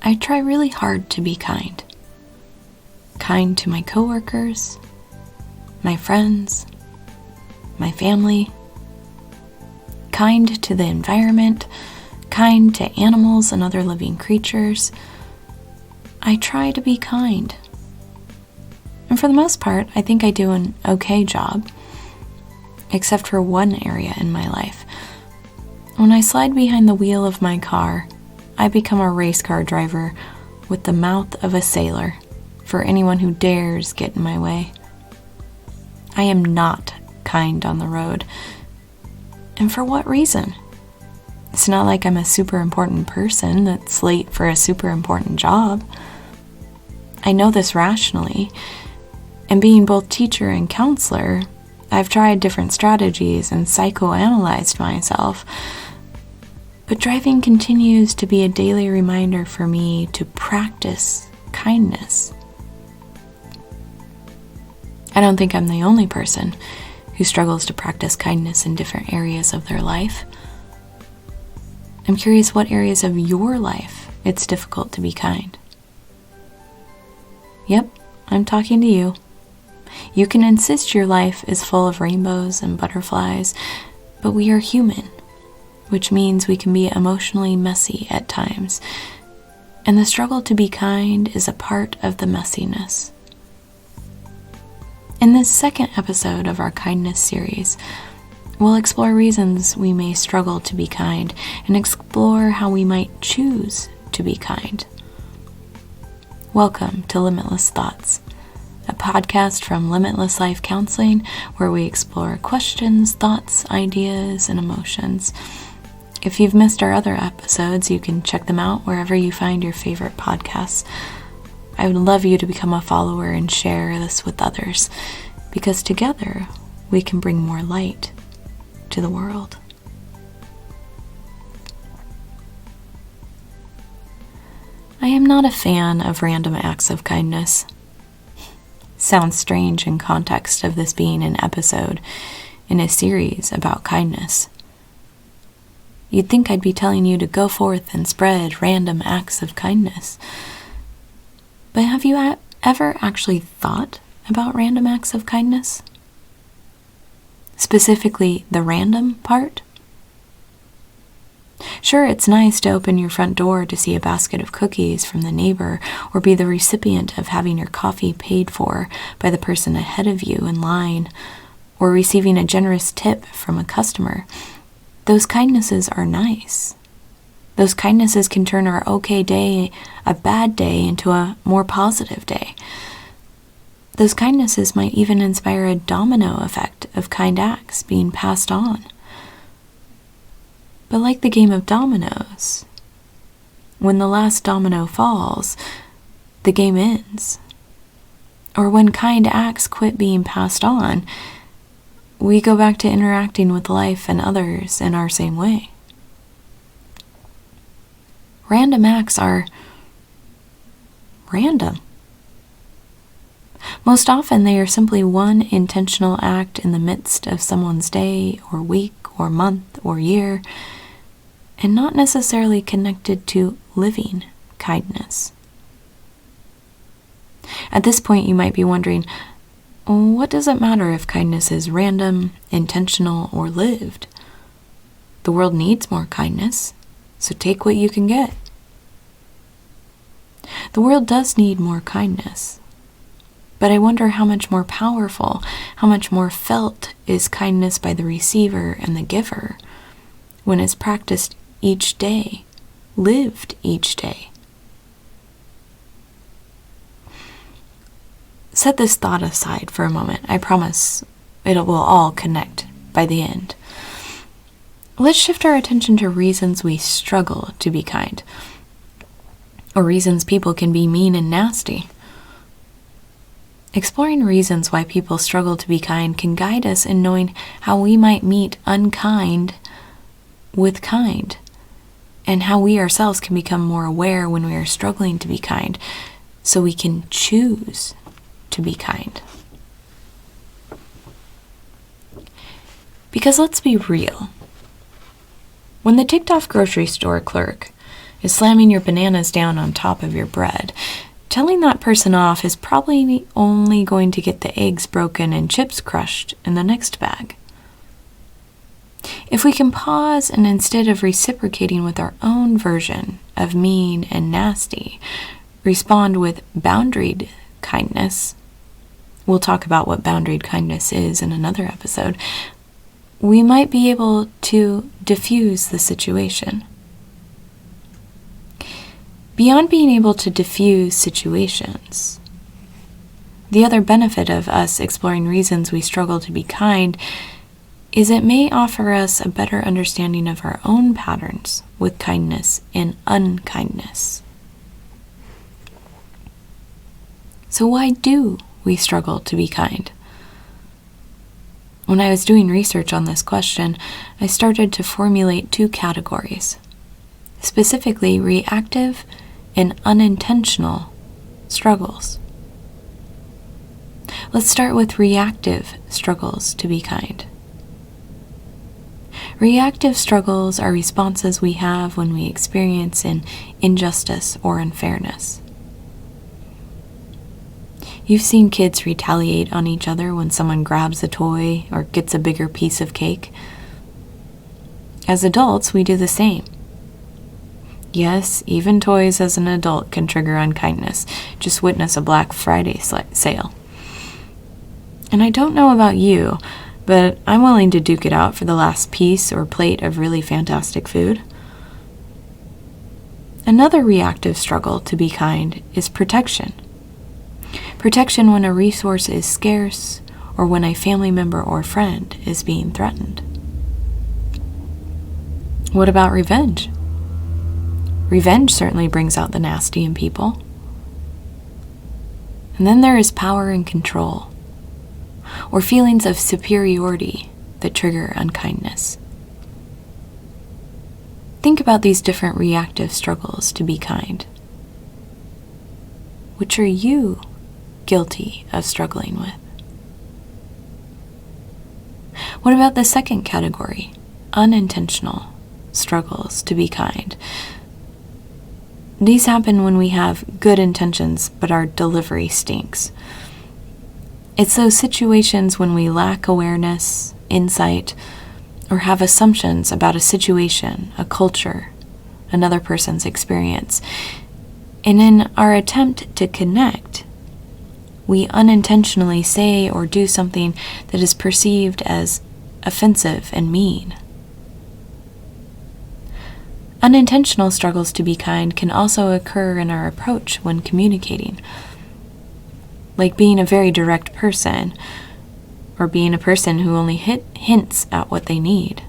I try really hard to be kind. Kind to my coworkers, my friends, my family, kind to the environment, kind to animals and other living creatures. I try to be kind. And for the most part, I think I do an okay job, except for one area in my life. When I slide behind the wheel of my car, I become a race car driver with the mouth of a sailor for anyone who dares get in my way. I am not kind on the road. And for what reason? It's not like I'm a super important person that's late for a super important job. I know this rationally, and being both teacher and counselor, I've tried different strategies and psychoanalyzed myself. But driving continues to be a daily reminder for me to practice kindness. I don't think I'm the only person who struggles to practice kindness in different areas of their life. I'm curious what areas of your life it's difficult to be kind. Yep, I'm talking to you. You can insist your life is full of rainbows and butterflies, but we are human, which means we can be emotionally messy at times, and the struggle to be kind is a part of the messiness. In this second episode of our kindness series, we'll explore reasons we may struggle to be kind and explore how we might choose to be kind. Welcome to Limitless Thoughts, a podcast from Limitless Life Counseling where we explore questions, thoughts, ideas, and emotions. If you've missed our other episodes, you can check them out wherever you find your favorite podcasts. I would love you to become a follower and share this with others, because together we can bring more light to the world. I am not a fan of random acts of kindness. Sounds strange in context of this being an episode in a series about kindness. You'd think I'd be telling you to go forth and spread random acts of kindness. But have you ever actually thought about random acts of kindness? Specifically, the random part? Sure, it's nice to open your front door to see a basket of cookies from the neighbor or be the recipient of having your coffee paid for by the person ahead of you in line or receiving a generous tip from a customer. Those kindnesses are nice. Those kindnesses can turn our okay day, a bad day, into a more positive day. Those kindnesses might even inspire a domino effect of kind acts being passed on. But like the game of dominoes, when the last domino falls, the game ends. Or when kind acts quit being passed on, we go back to interacting with life and others in our same way. Random acts are random. Most often they are simply one intentional act in the midst of someone's day or week or month or year, and not necessarily connected to living kindness. At this point, you might be wondering, what does it matter if kindness is random, intentional, or lived? The world needs more kindness, so take what you can get. The world does need more kindness, but I wonder how much more powerful, how much more felt is kindness by the receiver and the giver when it's practiced each day, lived each day. Set this thought aside for a moment. I promise it will all connect by the end. Let's shift our attention to reasons we struggle to be kind, or reasons people can be mean and nasty. Exploring reasons why people struggle to be kind can guide us in knowing how we might meet unkind with kind, and how we ourselves can become more aware when we are struggling to be kind, so we can choose to be kind. Because let's be real. When the ticked-off grocery store clerk is slamming your bananas down on top of your bread. Telling that person off is probably only going to get the eggs broken and chips crushed in the next bag. If we can pause and instead of reciprocating with our own version of mean and nasty, respond with boundaried kindness, we'll talk about what boundaried kindness is in another episode, we might be able to diffuse the situation. Beyond being able to diffuse situations, the other benefit of us exploring reasons we struggle to be kind is it may offer us a better understanding of our own patterns with kindness and unkindness. So why do we struggle to be kind? When I was doing research on this question, I started to formulate 2 categories, specifically reactive and unintentional struggles. Let's start with reactive struggles to be kind. Reactive struggles are responses we have when we experience an injustice or unfairness. You've seen kids retaliate on each other when someone grabs a toy or gets a bigger piece of cake. As adults, we do the same. Yes, even toys as an adult can trigger unkindness. Just witness a Black Friday sale. And I don't know about you, but I'm willing to duke it out for the last piece or plate of really fantastic food. Another reactive struggle to be kind is protection. Protection when a resource is scarce or when a family member or friend is being threatened. What about revenge? Revenge certainly brings out the nasty in people. And then there is power and control, or feelings of superiority that trigger unkindness. Think about these different reactive struggles to be kind. Which are you guilty of struggling with? What about the second category, unintentional struggles to be kind? These happen when we have good intentions, but our delivery stinks. It's those situations when we lack awareness, insight, or have assumptions about a situation, a culture, another person's experience. And in our attempt to connect, we unintentionally say or do something that is perceived as offensive and mean. Unintentional struggles to be kind can also occur in our approach when communicating, like being a very direct person, or being a person who only hints at what they need.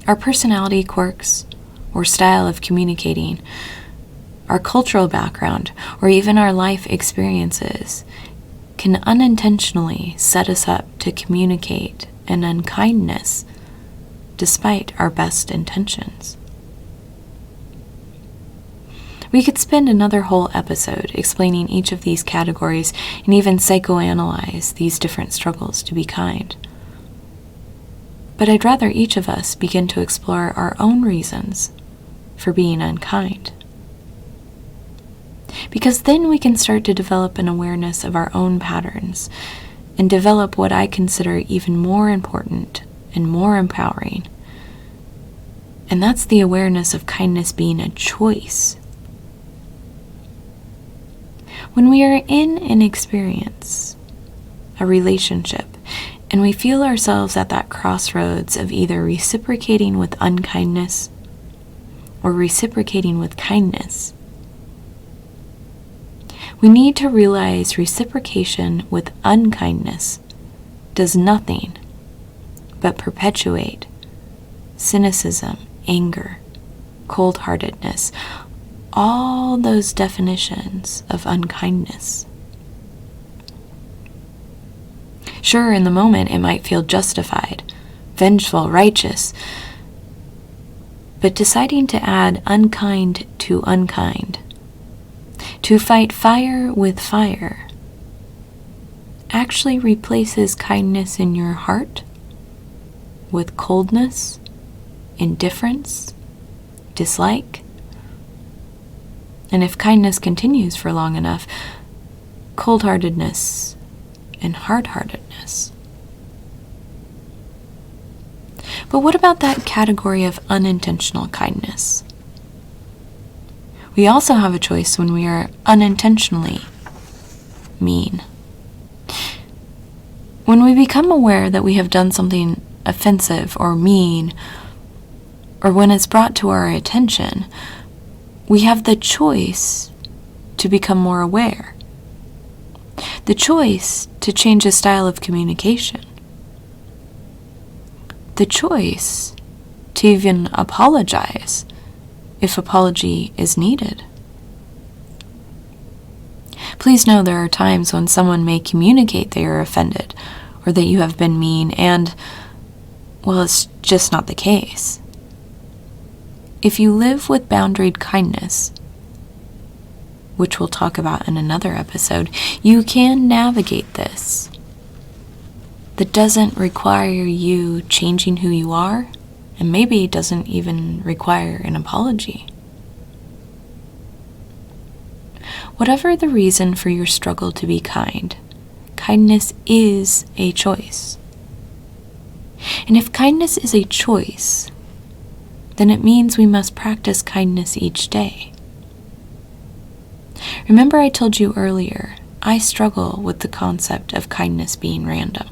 Our personality quirks, or style of communicating, our cultural background, or even our life experiences can unintentionally set us up to communicate an unkindness despite our best intentions. We could spend another whole episode explaining each of these categories and even psychoanalyze these different struggles to be kind. But I'd rather each of us begin to explore our own reasons for being unkind. Because then we can start to develop an awareness of our own patterns and develop what I consider even more important and more empowering. And that's the awareness of kindness being a choice. When we are in an experience, a relationship, and we feel ourselves at that crossroads of either reciprocating with unkindness or reciprocating with kindness, we need to realize reciprocation with unkindness does nothing but perpetuate cynicism, anger, cold-heartedness, all those definitions of unkindness. Sure, in the moment it might feel justified, vengeful, righteous, but deciding to add unkind to unkind, to fight fire with fire, actually replaces kindness in your heart with coldness, indifference, dislike. And if kindness continues for long enough, cold-heartedness and hard-heartedness. But what about that category of unintentional kindness? We also have a choice when we are unintentionally mean. When we become aware that we have done something offensive or mean, or when it's brought to our attention, we have the choice to become more aware. The choice to change a style of communication. The choice to even apologize if apology is needed. Please know there are times when someone may communicate they are offended or that you have been mean and, well, it's just not the case. If you live with boundaried kindness, which we'll talk about in another episode, you can navigate this. That doesn't require you changing who you are, and maybe doesn't even require an apology. Whatever the reason for your struggle to be kind, kindness is a choice. And if kindness is a choice, then it means we must practice kindness each day. Remember I told you earlier, I struggle with the concept of kindness being random.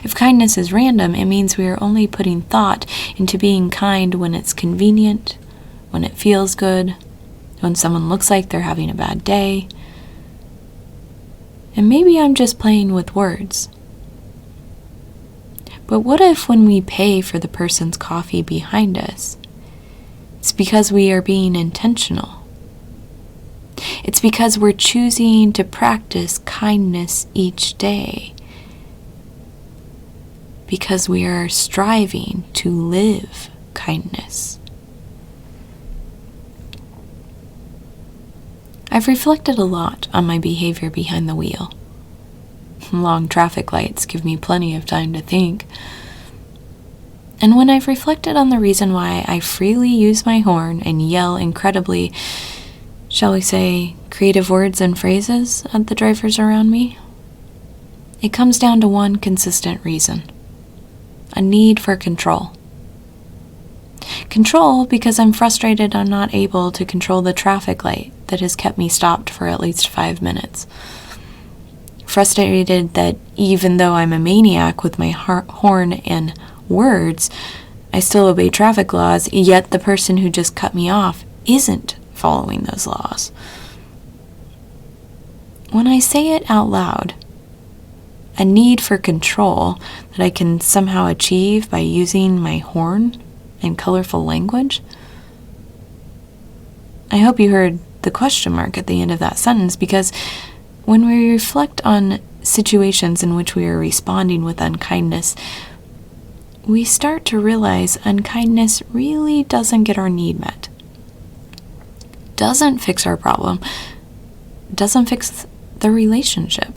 If kindness is random, it means we are only putting thought into being kind when it's convenient, when it feels good, when someone looks like they're having a bad day. And maybe I'm just playing with words. But what if when we pay for the person's coffee behind us, it's because we are being intentional? It's because we're choosing to practice kindness each day. Because we are striving to live kindness. I've reflected a lot on my behavior behind the wheel. Long traffic lights give me plenty of time to think. And when I've reflected on the reason why I freely use my horn and yell incredibly, shall we say, creative words and phrases at the drivers around me, it comes down to one consistent reason: a need for control. Control because I'm frustrated I'm not able to control the traffic light that has kept me stopped for at least 5 minutes. Frustrated that even though I'm a maniac with my horn and words, I still obey traffic laws, yet the person who just cut me off isn't following those laws. When I say it out loud, a need for control that I can somehow achieve by using my horn and colorful language, I hope you heard the question mark at the end of that sentence, because when we reflect on situations in which we are responding with unkindness, we start to realize unkindness really doesn't get our need met, doesn't fix our problem, doesn't fix the relationship.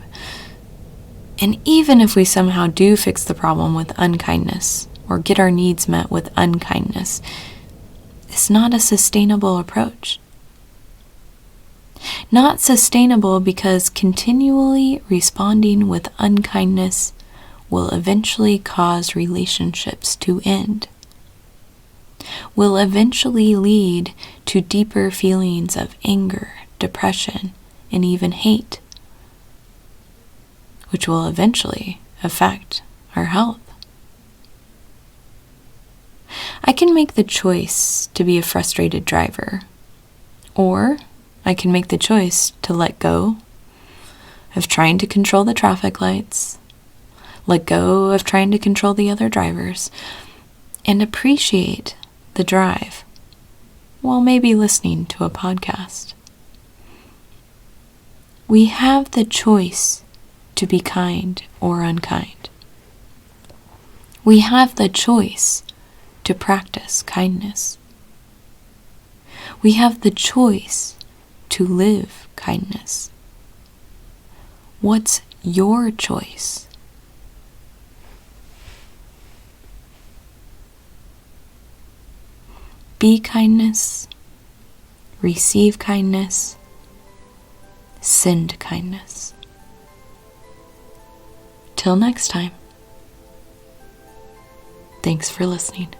And even if we somehow do fix the problem with unkindness or get our needs met with unkindness, it's not a sustainable approach. Not sustainable because continually responding with unkindness will eventually cause relationships to end, will eventually lead to deeper feelings of anger, depression, and even hate, which will eventually affect our health. I can make the choice to be a frustrated driver, or I can make the choice to let go of trying to control the traffic lights, let go of trying to control the other drivers, and appreciate the drive while maybe listening to a podcast. We have the choice to be kind or unkind. We have the choice to practice kindness. We have the choice to live kindness. What's your choice? be kindness, receive kindness, send kindness. Till next time, thanks for listening.